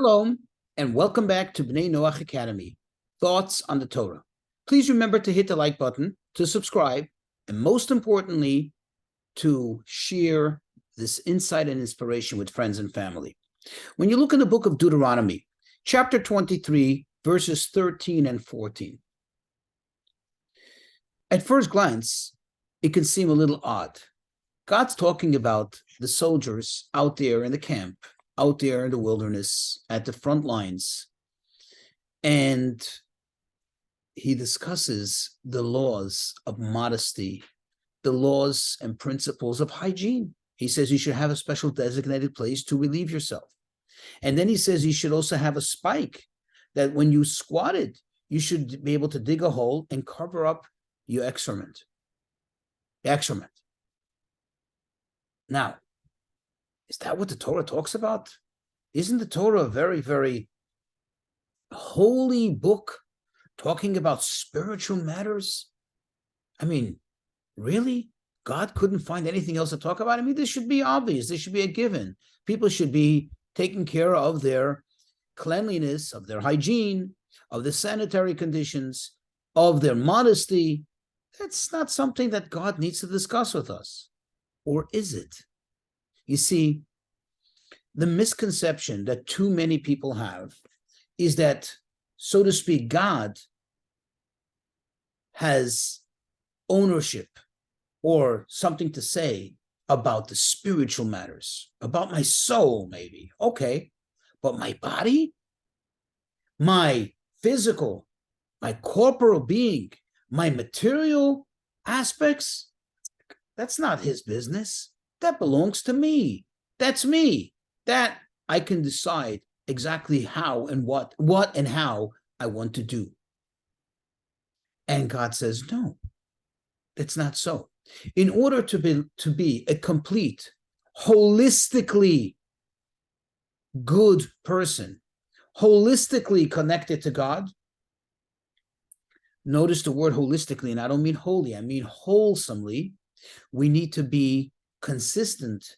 Shalom, and welcome back to Bnei Noach Academy, Thoughts on the Torah. Please remember to hit the like button, to subscribe, and most importantly, to share this insight and inspiration with friends and family. When you look in the book of Deuteronomy, chapter 23, verses 13 and 14, at first glance, it can seem a little odd. God's talking about the soldiers out there in the camp, out there in the wilderness, at the front lines, and he discusses the laws of modesty, the laws and principles of hygiene. He says you should have a special designated place to relieve yourself. And then he says you should also have a spike, that when you squatted, you should be able to dig a hole and cover up your excrement. Now, is that what the Torah talks about? Isn't the Torah a very, very holy book talking about spiritual matters? I mean, really? God couldn't find anything else to talk about? I mean, this should be obvious. This should be a given. People should be taking care of their cleanliness, of their hygiene, of the sanitary conditions, of their modesty. That's not something that God needs to discuss with us. Or is it? You see, the misconception that too many people have is that, so to speak, God has ownership or something to say about the spiritual matters, about my soul, maybe. Okay, but my body, my physical, my corporal being, my material aspects, that's not his business. That belongs to me. That's me. That I can decide exactly how and what and how I want to do. And God says, no, that's not so. In order to be a complete, holistically good person, holistically connected to God, notice the word holistically, and I don't mean holy, I mean wholesomely. We need to be consistent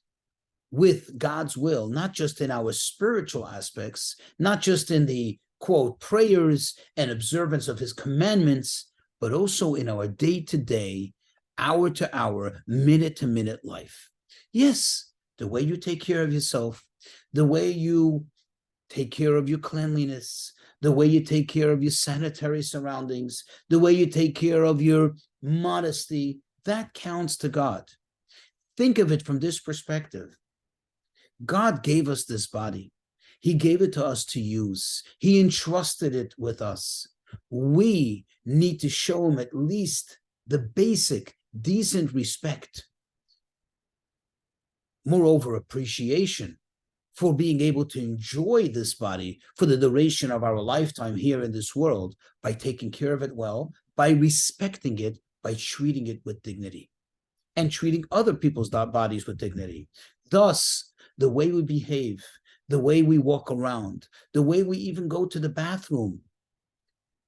with God's will, not just in our spiritual aspects, not just in the, quote, prayers and observance of his commandments, but also in our day-to-day, hour-to-hour, minute-to-minute life. Yes, the way you take care of yourself, the way you take care of your cleanliness, the way you take care of your sanitary surroundings, the way you take care of your modesty, that counts to God. Think of it from this perspective. God gave us this body. He gave it to us to use. He entrusted it with us. We need to show him at least the basic, decent respect. Moreover, appreciation for being able to enjoy this body for the duration of our lifetime here in this world by taking care of it well, by respecting it, by treating it with dignity, and treating other people's bodies with dignity. Thus, the way we behave, the way we walk around, the way we even go to the bathroom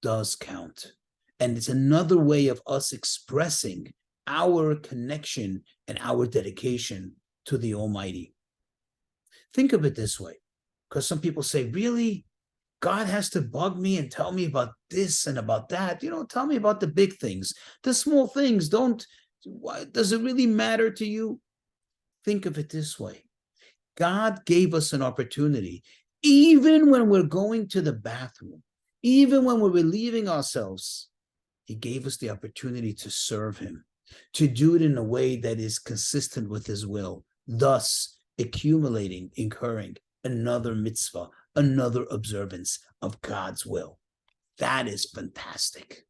does count. And it's another way of us expressing our connection and our dedication to the Almighty. Think of it this way, because some people say, really? God has to bug me and tell me about this and about that? Tell me about the big things. The small things, does it really matter to you? Think of it this way. God gave us an opportunity, even when we're going to the bathroom, even when we're relieving ourselves, he gave us the opportunity to serve him, to do it in a way that is consistent with his will, thus incurring another mitzvah, another observance of God's will. That is fantastic.